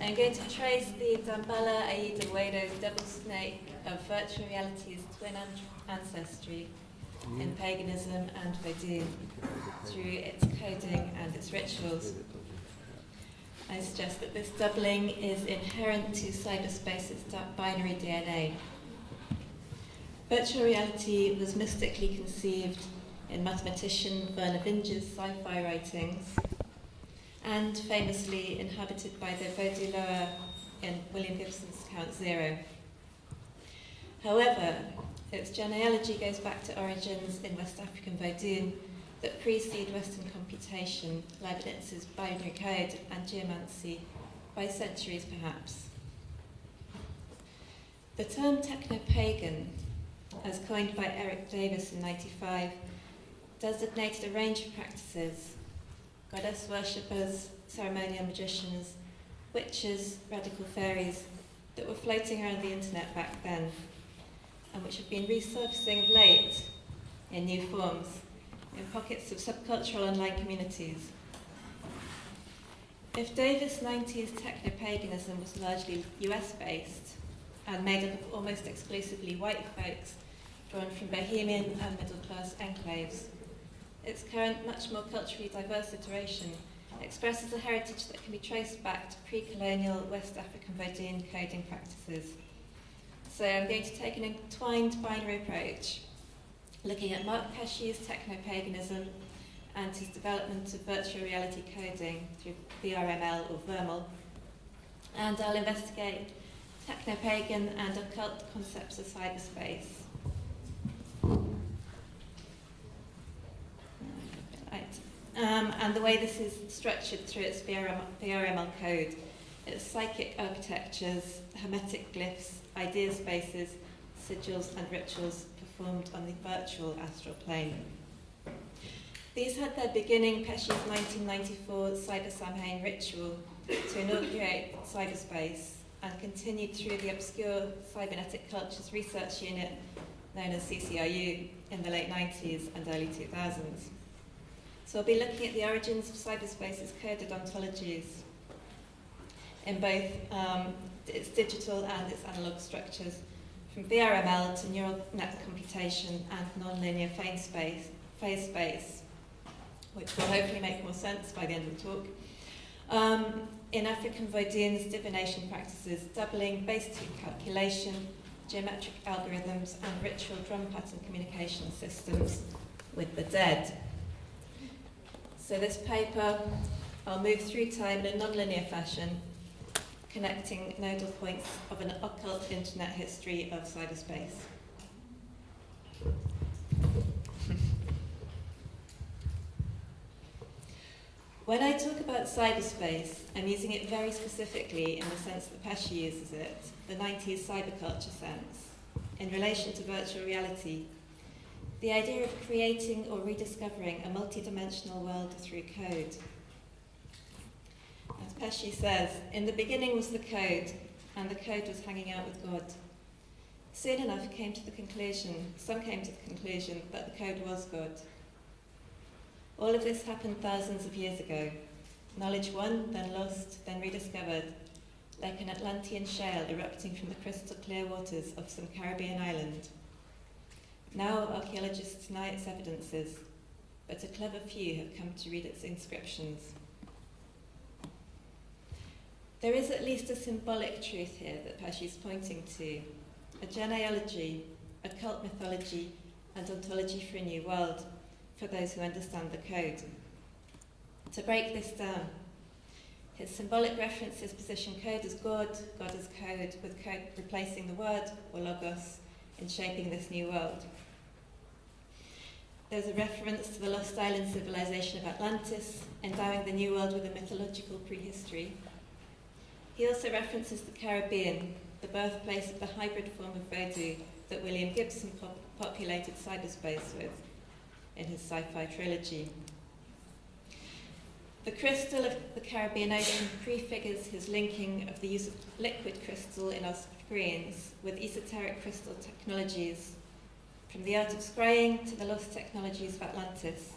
I'm going to trace the Damballa Aida Wado's double snake of virtual reality's twin ancestry in paganism and Voodoo through its coding and its rituals. I suggest that this doubling is inherent to cyberspace's binary DNA. Virtual reality was mystically conceived in mathematician Werner Vinge's sci-fi writings and famously inhabited by the Voodoo Loa in William Gibson's Count Zero. However, its genealogy goes back to origins in West African Voodoo that precede Western computation, Leibniz's binary code and geomancy by centuries perhaps. The term techno-pagan, as coined by Eric Davis in '95, designated a range of practices: goddess worshippers, ceremonial magicians, witches, radical fairies, that were floating around the internet back then, and which have been resurfacing of late in new forms, in pockets of subcultural online communities. If Davis' 90s techno-paganism was largely US-based and made up of almost exclusively white folks drawn from bohemian and middle-class enclaves, its current, much more culturally diverse iteration expresses a heritage that can be traced back to pre-colonial West African Voodoo coding practices. So I'm going to take an entwined binary approach, looking at Mark Pesce's techno-paganism and his development of virtual reality coding through VRML or VRML, and I'll investigate techno-pagan and occult concepts of cyberspace. And the way this is structured through its VRML code, its psychic architectures, hermetic glyphs, idea spaces, sigils and rituals performed on the virtual astral plane. These had their beginning Pesce's 1994 Cyber Samhain ritual to inaugurate cyberspace and continued through the obscure Cybernetic Cultures Research Unit known as CCRU in the late 90s and early 2000s. So I'll be looking at the origins of cyberspace's coded ontologies in both its digital and its analog structures, from VRML to neural net computation and nonlinear phase space, which will hopefully make more sense by the end of the talk. In African Voodoo's divination practices, doubling base-2 calculation, geometric algorithms, and ritual drum pattern communication systems with the dead. So this paper, I'll move through time in a nonlinear fashion, connecting nodal points of an occult internet history of cyberspace. When I talk about cyberspace, I'm using it very specifically in the sense that Pesce uses it, the 90s cyberculture sense, in relation to virtual reality. The idea of creating or rediscovering a multidimensional world through code. As Pesce says, in the beginning was the code, and the code was hanging out with God. Soon enough some came to the conclusion that the code was God. All of this happened thousands of years ago. Knowledge won, then lost, then rediscovered, like an Atlantean shale erupting from the crystal clear waters of some Caribbean island. Now archaeologists deny its evidences, but a clever few have come to read its inscriptions. There is at least a symbolic truth here that Pesce is pointing to, a genealogy, a cult mythology, and ontology for a new world, for those who understand the code. To break this down, his symbolic references position code as God, God as code, with code replacing the word, or logos, in shaping this new world. There's a reference to the lost island civilization of Atlantis, endowing the new world with a mythological prehistory. He also references the Caribbean, the birthplace of the hybrid form of Voodoo that William Gibson populated cyberspace with in his sci-fi trilogy. The crystal of the Caribbean Ocean prefigures his linking of the use of liquid crystal in our screens with esoteric crystal technologies, from the art of scrying to the lost technologies of Atlantis,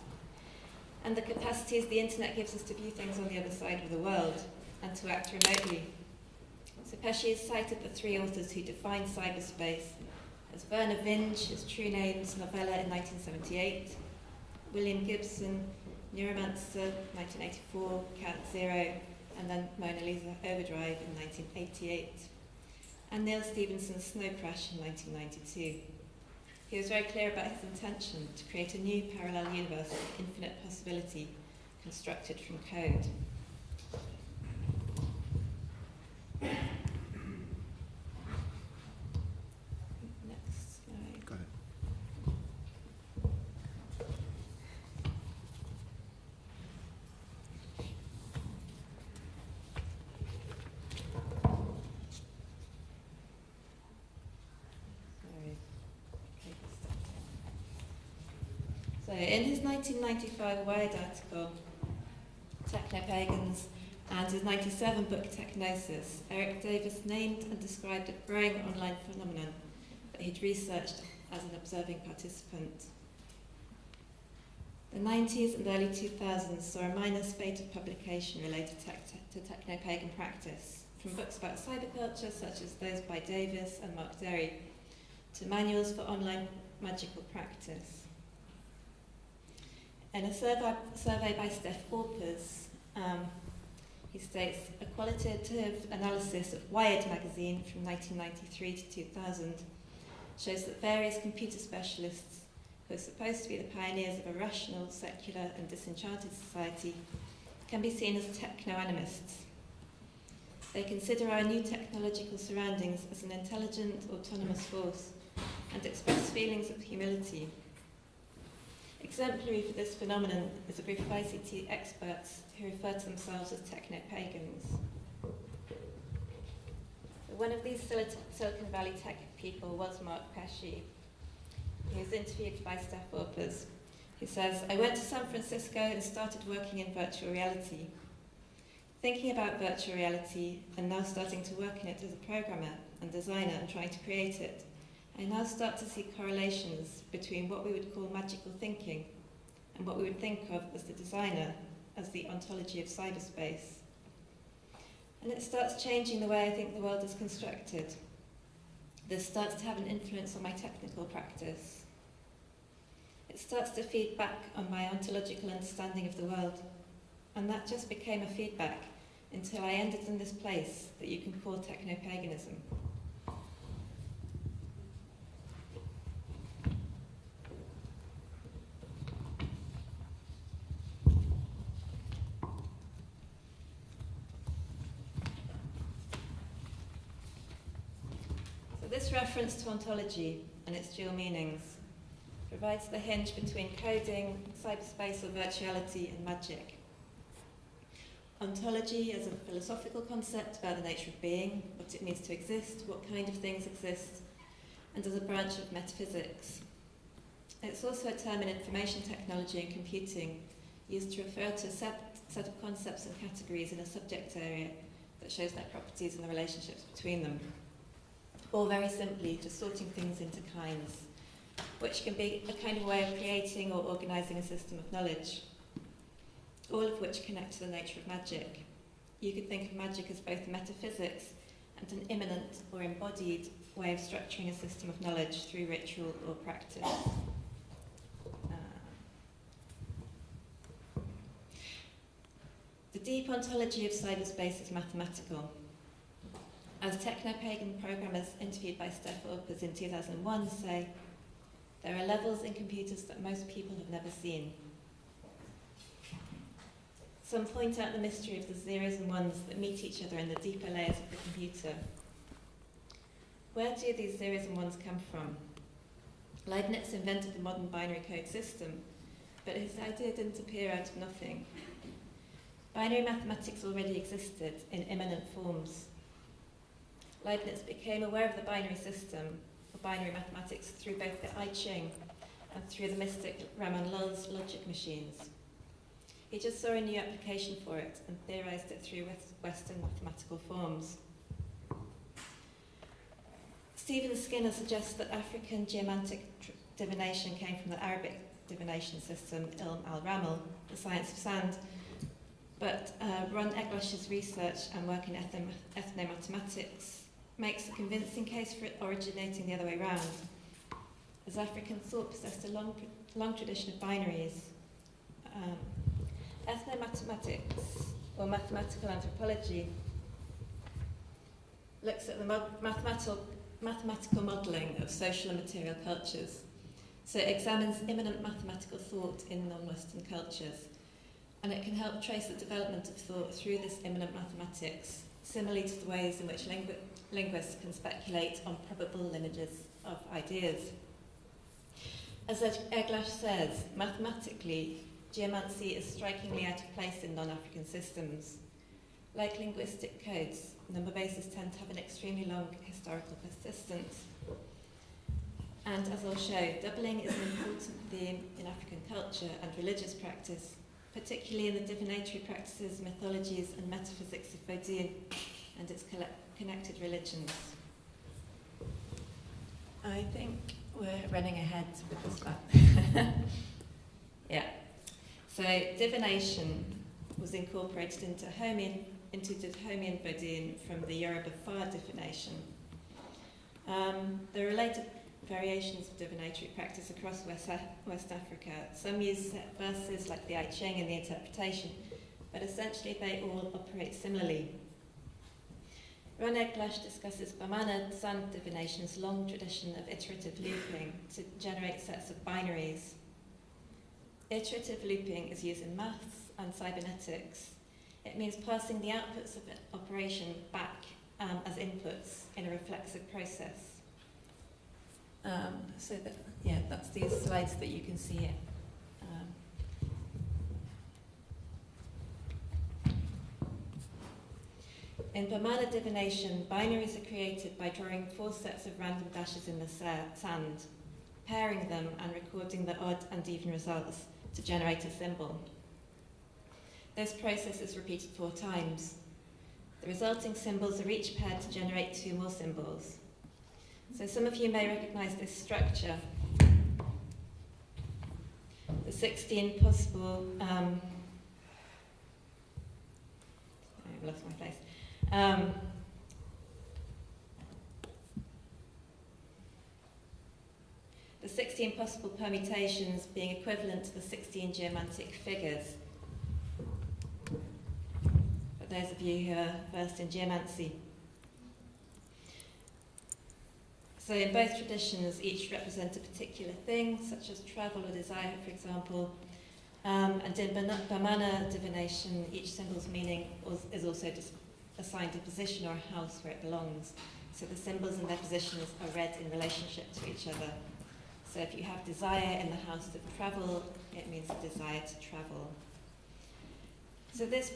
and the capacities the internet gives us to view things on the other side of the world and to act remotely, Pesce has cited the three authors who defined cyberspace as Werner Vinge, his true name's novella in 1978, William Gibson, Neuromancer, 1984, Count Zero, and then Mona Lisa Overdrive in 1988, and Neil Stephenson's Snow Crash in 1992. He was very clear about his intention to create a new parallel universe of infinite possibility constructed from code. Next slide. Got it. So in his 1995 Wired article, Techno-Pagans, and his 1997 book Technosis, Eric Davis named and described a growing online phenomenon that he'd researched as an observing participant. The 90s and early 2000s saw a minor spate of publication related to techno-pagan practice, from books about cyberculture such as those by Davis and Mark Derry, to manuals for online magical practice. In a survey by Steph Orpers, he states, a qualitative analysis of Wired magazine from 1993 to 2000 shows that various computer specialists who are supposed to be the pioneers of a rational, secular and disenchanted society can be seen as techno-animists. They consider our new technological surroundings as an intelligent, autonomous force and express feelings of humility. Exemplary for this phenomenon is a group of ICT experts who refer to themselves as techno-pagans. One of these Silicon Valley tech people was Mark Pesce. He was interviewed by Steph Orpers, who says, I went to San Francisco and started working in virtual reality. Thinking about virtual reality and now starting to work in it as a programmer and designer and trying to create it, I now start to see correlations between what we would call magical thinking and what we would think of as the designer, as the ontology of cyberspace. And it starts changing the way I think the world is constructed. This starts to have an influence on my technical practice. It starts to feed back on my ontological understanding of the world. And that just became a feedback until I ended in this place that you can call techno-paganism. This reference to ontology and its dual meanings provides the hinge between coding, cyberspace or virtuality, and magic. Ontology as a philosophical concept about the nature of being, what it means to exist, what kind of things exist, and as a branch of metaphysics. It's also a term in information technology and computing used to refer to a set of concepts and categories in a subject area that shows their properties and the relationships between them. Or very simply, just sorting things into kinds, which can be a kind of way of creating or organising a system of knowledge, all of which connect to the nature of magic. You could think of magic as both metaphysics and an immanent or embodied way of structuring a system of knowledge through ritual or practice. The deep ontology of cyberspace is mathematical. As techno-pagan programmers interviewed by Steph Orpers in 2001 say, there are levels in computers that most people have never seen. Some point out the mystery of the zeros and ones that meet each other in the deeper layers of the computer. Where do these zeros and ones come from? Leibniz invented the modern binary code system, but his idea didn't appear out of nothing. Binary mathematics already existed in immanent forms. Leibniz became aware of the binary system, or binary mathematics, through both the I Ching and through the mystic Raman Lull's logic machines. He just saw a new application for it and theorized it through Western mathematical forms. Stephen Skinner suggests that African geomantic divination came from the Arabic divination system, Ilm al-Ramal, the science of sand, But Ron Eglash's research and work in ethnomathematics makes a convincing case for it originating the other way round, as African thought possessed a long tradition of binaries. Ethnomathematics, or mathematical anthropology, looks at the mathematical modelling of social and material cultures. So it examines immanent mathematical thought in non-Western cultures, and it can help trace the development of thought through this immanent mathematics, similarly to the ways in which linguists can speculate on probable lineages of ideas. As Eglash says, mathematically, geomancy is strikingly out of place in non-African systems. Like linguistic codes, number bases tend to have an extremely long historical persistence. And as I'll show, doubling is an important theme in African culture and religious practice, particularly in the divinatory practices, mythologies, and metaphysics of Bodin and its connected religions. I think we're running ahead with this map. Yeah. So divination was incorporated into Dahomey Bodin from the Yoruba Far divination. There are related variations of divinatory practice across West Africa. Some use set verses like the I Ching in the interpretation, but essentially they all operate similarly. Ron Eglash discusses Bamana Sand divination's long tradition of iterative looping to generate sets of binaries. Iterative looping is used in maths and cybernetics. It means passing the outputs of an operation back as inputs in a reflexive process. That's these slides that you can see here. In Bamana divination, binaries are created by drawing 4 sets of random dashes in the sand, pairing them and recording the odd and even results to generate a symbol. This process is repeated 4 times. The resulting symbols are each paired to generate 2 more symbols. So some of you may recognize this structure. The 16 possible... I've lost my place. The 16 possible permutations being equivalent to the 16 geomantic figures. For those of you who are versed in geomancy. So in both traditions, each represent a particular thing, such as travel or desire, for example. And in Bamana divination, each symbol's meaning is also assigned a position or a house where it belongs. So the symbols and their positions are read in relationship to each other. So if you have desire in the house of travel, it means a desire to travel. So this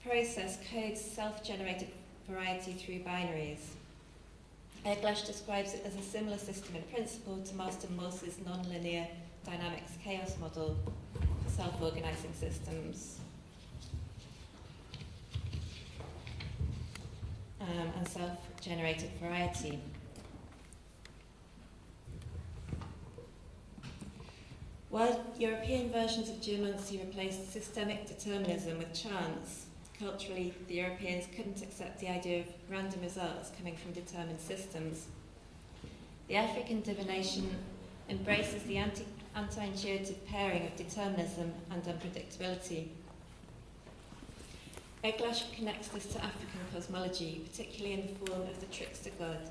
process codes self-generated variety through binaries. Eglash describes it as a similar system in principle to Master Morse's nonlinear dynamics chaos model for self-organizing systems. And self-generated variety. While European versions of geomancy replaced systemic determinism with chance, culturally the Europeans couldn't accept the idea of random results coming from determined systems. The African divination embraces the anti-intuitive pairing of determinism and unpredictability. Eglash connects this to African cosmology, particularly in the form of the trickster god,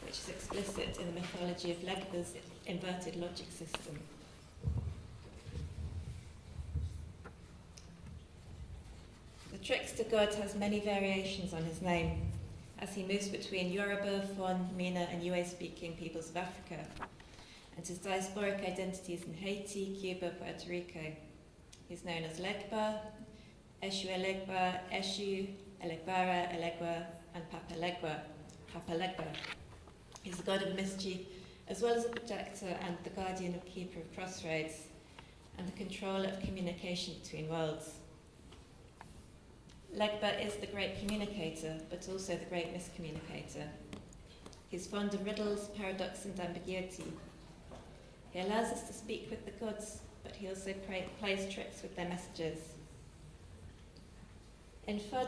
which is explicit in the mythology of Legba's inverted logic system. The trickster god has many variations on his name, as he moves between Yoruba, Fon, Mina, and Yue-speaking peoples of Africa, and his diasporic identities in Haiti, Cuba, Puerto Rico. He's known as Legba, Eshu Elegba, Eshu, Elegbara, Elegua, and Papa Legba. He's the god of mischief, as well as a protector and the guardian or keeper of crossroads, and the controller of communication between worlds. Legba is the great communicator, but also the great miscommunicator. He's fond of riddles, paradox, and ambiguity. He allows us to speak with the gods, but he also plays tricks with their messages. In far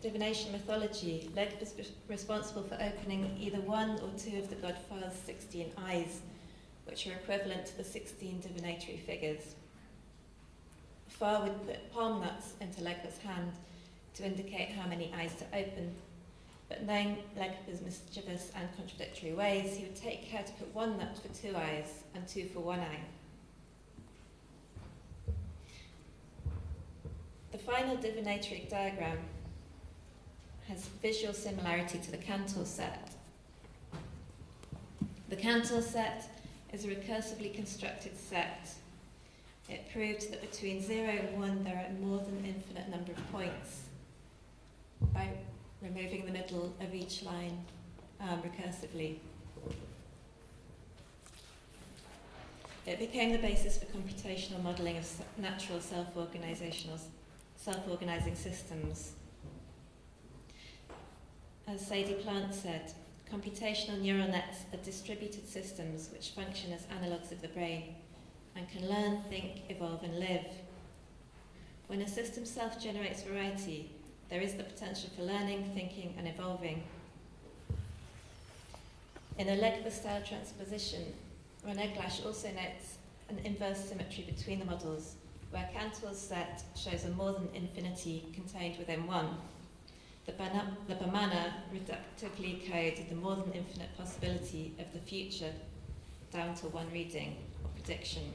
divination mythology, Leg was responsible for opening either one or two of the godfather's 16 eyes, which are equivalent to the 16 divinatory figures. Far would put palm nuts into Legba's hand to indicate how many eyes to open, but knowing Legba's mischievous and contradictory ways, he would take care to put one nut for 2 eyes and 2 for 1 eye. The final divinatory diagram has visual similarity to the Cantor set. The Cantor set is a recursively constructed set. It proved that between 0 and 1 there are more than an infinite number of points by removing the middle of each line recursively. It became the basis for computational modelling of natural self-organising systems. As Sadie Plant said, computational neural nets are distributed systems which function as analogues of the brain and can learn, think, evolve and live. When a system self-generates variety, there is the potential for learning, thinking and evolving. In a Legba-style transposition, René Glasch also notes an inverse symmetry between the models, where Cantor's set shows a more than infinity contained within one. The Bamana reductively code the more than infinite possibility of the future down to one reading or prediction.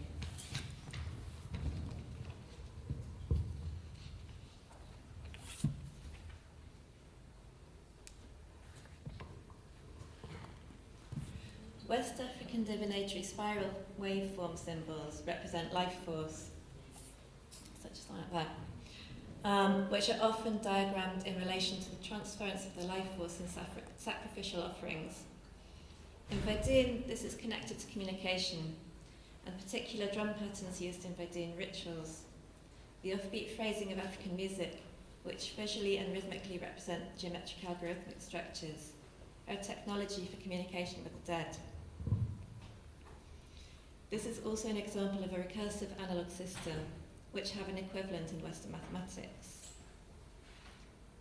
West African divinatory spiral waveform symbols represent life force, such as like that, which are often diagrammed in relation to the transference of the life force in sacrificial offerings. In Vodun, this is connected to communication and particular drum patterns used in Vodun rituals, the offbeat phrasing of African music, which visually and rhythmically represent geometric algorithmic structures, are a technology for communication with the dead. This is also an example of a recursive analog system, which have an equivalent in Western mathematics.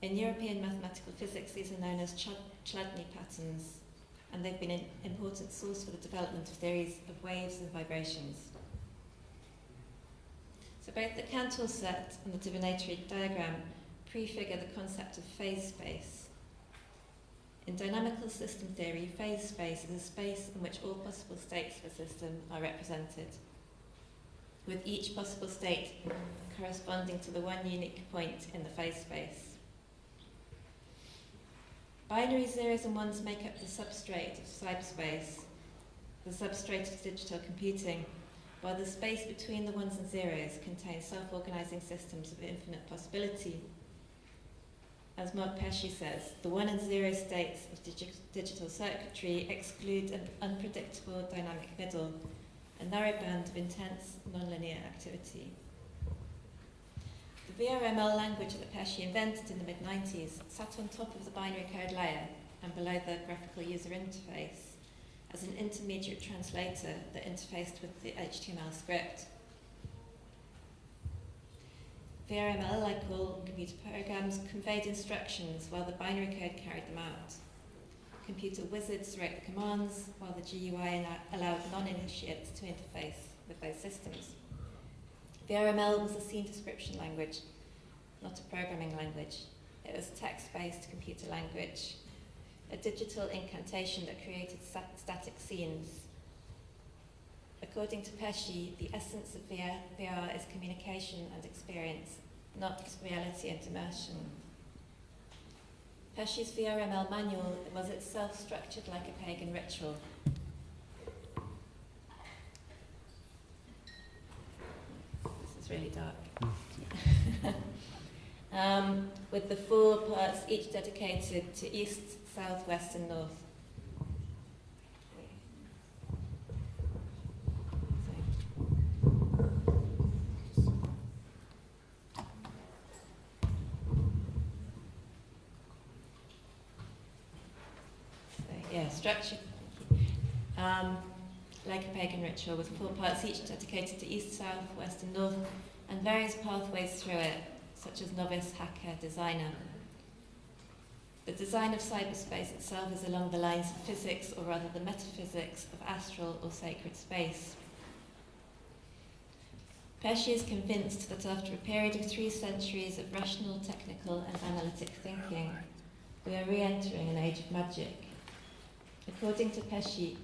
In European mathematical physics, these are known as Chladni patterns, and they've been an important source for the development of theories of waves and vibrations. So both the Cantor set and the divinatory diagram prefigure the concept of phase space. In dynamical system theory, phase space is a space in which all possible states of a system are represented, with each possible state corresponding to the one unique point in the phase space. Binary zeros and ones make up the substrate of cyberspace, the substrate of digital computing, while the space between the ones and zeros contains self-organising systems of infinite possibility. As Mark Pesce says, the 1 and 0 states of digital circuitry exclude an unpredictable dynamic middle, a narrow band of intense nonlinear activity. The VRML language that Pesce invented in the mid-90s sat on top of the binary code layer and below the graphical user interface as an intermediate translator that interfaced with the HTML script. VRML, like all computer programs, conveyed instructions while the binary code carried them out. Computer wizards wrote the commands, while the GUI allowed non-initiates to interface with those systems. VRML was a scene description language, not a programming language. It was text-based computer language, a digital incantation that created static scenes. According to Pesce, the essence of VR is communication and experience, not reality and immersion. Pesce's VRML manual was itself structured like a pagan ritual. This is really dark. With the 4 parts, each dedicated to east, south, west and north. Structure, like a pagan ritual, with 4 parts, each dedicated to east, south, west and north, and various pathways through it, such as novice, hacker, designer. The design of cyberspace itself is along the lines of physics, or rather the metaphysics of astral or sacred space. Pesce is convinced that after a period of 3 centuries of rational, technical and analytic thinking, we are re-entering an age of magic. According to Pesce,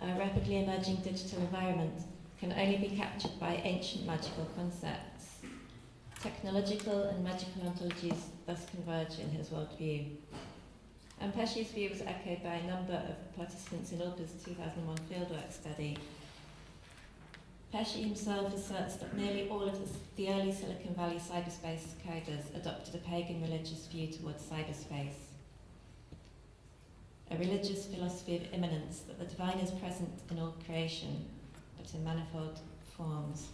our rapidly emerging digital environment can only be captured by ancient magical concepts. Technological and magical ontologies thus converge in his worldview. And Pesce's view was echoed by a number of participants in Orpah's 2001 fieldwork study. Pesce himself asserts that nearly all of the early Silicon Valley cyberspace coders adopted a pagan religious view towards cyberspace. A religious philosophy of immanence, that the divine is present in all creation, but in manifold forms.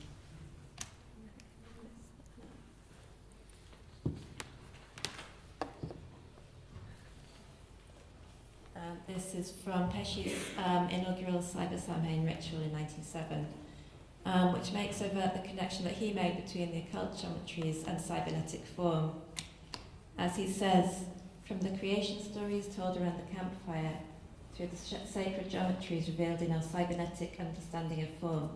This is from Pesce's inaugural Cyber Samhain ritual in 1907, which makes overt the connection that he made between the occult geometries and cybernetic form. As he says, from the creation stories told around the campfire, through the sacred geometries revealed in our cybernetic understanding of form,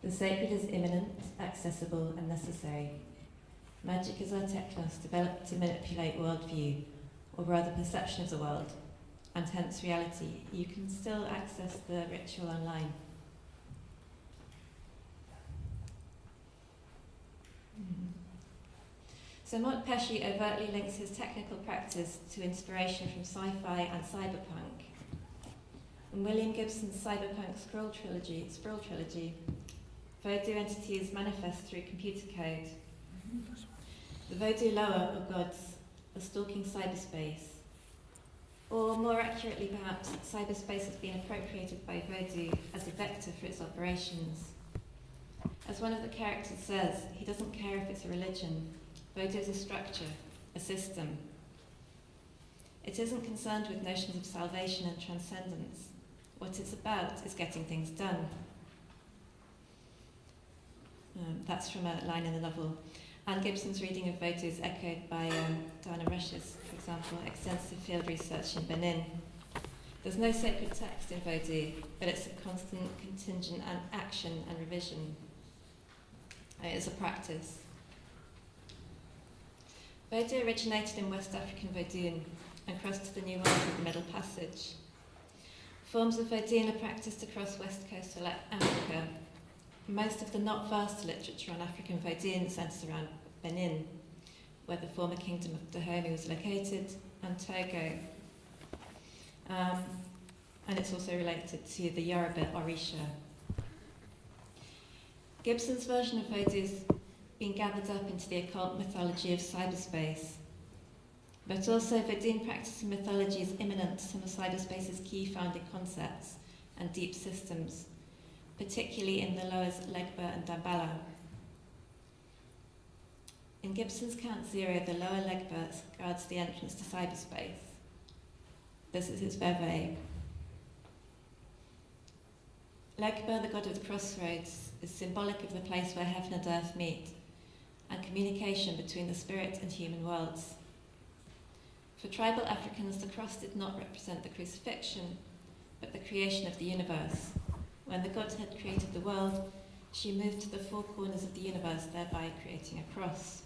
the sacred is immanent, accessible, and necessary. Magic is our technos developed to manipulate worldview, or rather perception of the world, and hence reality. You can still access the ritual online. So Mont Pesce overtly links his technical practice to inspiration from sci-fi and cyberpunk. In William Gibson's cyberpunk scroll trilogy, Vodou entities manifest through computer code. The Vodou Loa, or gods, are stalking cyberspace. Or more accurately perhaps, cyberspace has been appropriated by Vodou as a vector for its operations. As one of the characters says, he doesn't care if it's a religion. Vodou is a structure, a system. It isn't concerned with notions of salvation and transcendence. What it's about is getting things done. That's from a line in the novel. And Gibson's reading of Vodou is echoed by Dana Rush's, for example, extensive field research in Benin. There's no sacred text in Vodou, but it's a constant contingent and action and revision. It is a practice. Vodou originated in West African Vodou and crossed to the New World with the Middle Passage. Forms of Vodou are practiced across West Coastal Africa. Most of the not vast literature on African Vodou centres around Benin, where the former kingdom of Dahomey was located, and Togo. And it's also related to the Yoruba Orisha. Gibson's version of Vodou has been gathered up into the occult mythology of cyberspace. But also Vodou practice and mythology is immanent to some of cyberspace's key founding concepts and deep systems, particularly in the Loas Legba and Dambala. In Gibson's Count Zero, the Lower Legba guards the entrance to cyberspace. This is his veve. Legba, the god of the crossroads, is symbolic of the place where heaven and earth meet, and communication between the spirit and human worlds. For tribal Africans, the cross did not represent the crucifixion, but the creation of the universe. When the god had created the world, she moved to the four corners of the universe, thereby creating a cross.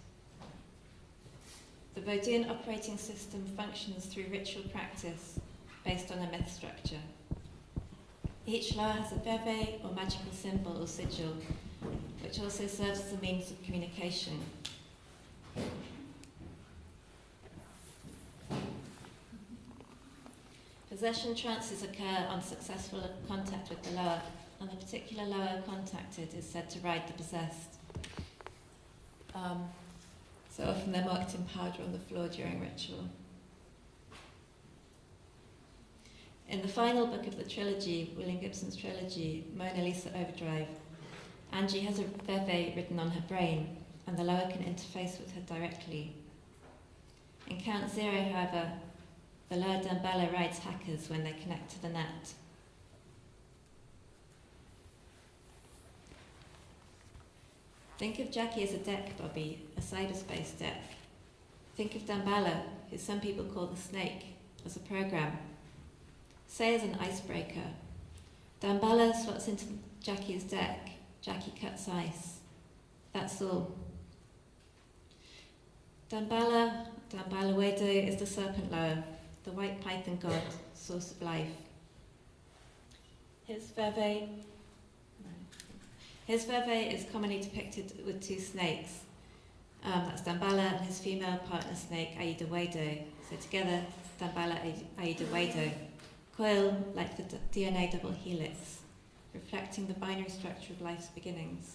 The Vodouan operating system functions through ritual practice based on a myth structure. Each Loa has a veve or magical symbol or sigil, which also serves as a means of communication. Possession trances occur on successful contact with the Loa, and the particular Loa contacted is said to ride the possessed. So often they're marked in powder on the floor during ritual. In the final book of the trilogy, William Gibson's trilogy, Mona Lisa Overdrive, Angie has a veve written on her brain, and the Loa can interface with her directly. In Count Zero, however, the Loa Dambala rides hackers when they connect to the net. Think of Jackie as a deck, Bobby, a cyberspace deck. Think of Damballa, who some people call the snake, as a program. Say as an icebreaker. Damballa slots into Jackie's deck. Jackie cuts ice. That's all. Damballa Wedo is the serpent lower, the white python god, source of life. His verve is commonly depicted with two snakes. That's Damballa and his female partner snake, Aida Wedo. So together, Damballa, Aida Wedo. Coil like the DNA double helix, reflecting the binary structure of life's beginnings.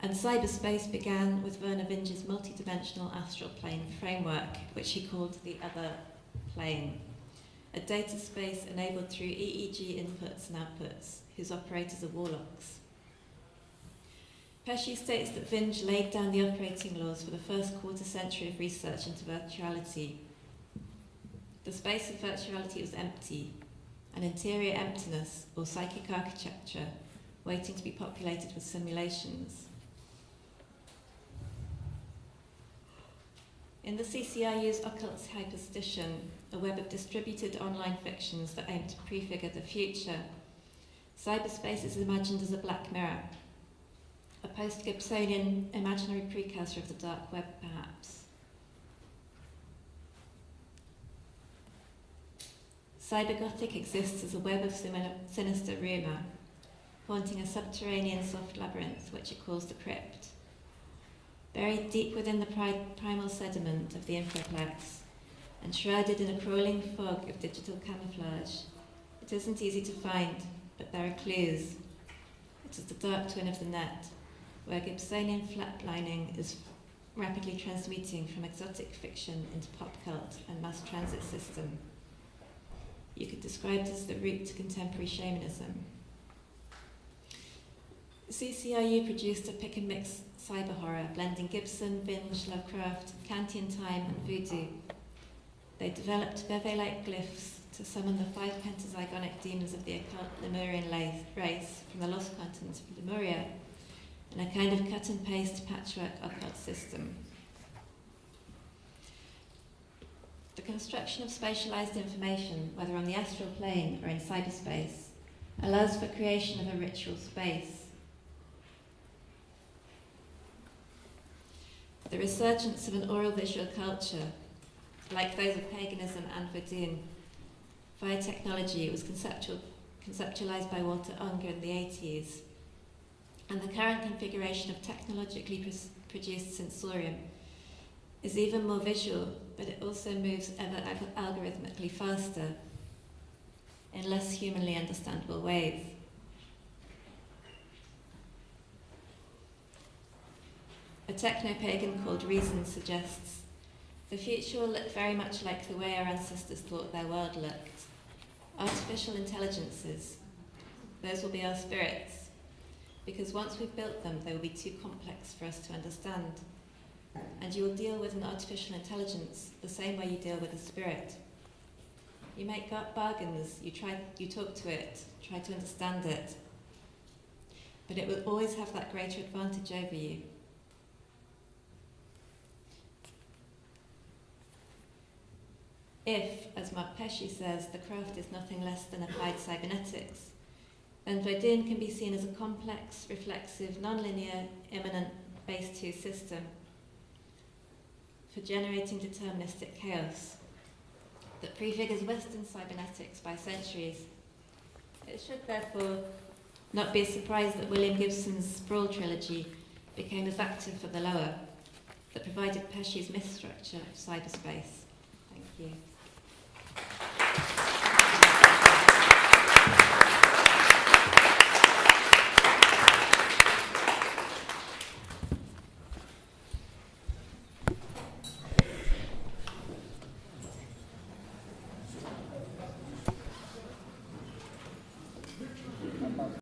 And cyberspace began with Werner Vinge's multidimensional astral plane framework, which he called the other plane, a data space enabled through EEG inputs and outputs, whose operators are warlocks. Pesce states that Vinge laid down the operating laws for the first quarter century of research into virtuality. The space of virtuality was empty, an interior emptiness or psychic architecture waiting to be populated with simulations. In the CCIU's Occult Hyperstition, a web of distributed online fictions that aim to prefigure the future, cyberspace is imagined as a black mirror, a post-Gibsonian imaginary precursor of the dark web, perhaps. Cybergothic exists as a web of sinister rumour, haunting a subterranean soft labyrinth which it calls the crypt. Buried deep within the primal sediment of the infoplex, and shrouded in a crawling fog of digital camouflage, it isn't easy to find, but there are clues. It is the dark twin of the net, where Gibsonian flatlining is rapidly transmuting from exotic fiction into pop cult and mass transit system. You could describe it as the route to contemporary shamanism. CCIU produced a pick-and-mix cyber horror, blending Gibson, Vinge, Lovecraft, Kantian time, and voodoo. They developed Veve-like glyphs to summon the 5 pentazygonic demons of the occult Lemurian race from the lost continent of Lemuria, in a kind of cut-and-paste patchwork occult system. The construction of spatialized information, whether on the astral plane or in cyberspace, allows for creation of a ritual space. The resurgence of an oral visual culture, like those of paganism and voodoo, via technology, was conceptualized by Walter Unger in the 80s, and the current configuration of technologically produced sensorium is even more visual, but it also moves ever algorithmically faster in less humanly understandable ways. A techno-pagan called Reason suggests the future will look very much like the way our ancestors thought their world looked. Artificial intelligences, those will be our spirits, because once we've built them, they will be too complex for us to understand. And you will deal with an artificial intelligence the same way you deal with a spirit. You make bargains, you talk to it, try to understand it, but it will always have that greater advantage over you. If, as Mark Pesce says, the craft is nothing less than applied cybernetics, then Verdun can be seen as a complex, reflexive, non-linear, immanent base 2 system for generating deterministic chaos that prefigures Western cybernetics by centuries. It should therefore not be a surprise that William Gibson's Sprawl trilogy became the vector for the lower that provided Pesce's myth structure of cyberspace. Thank you.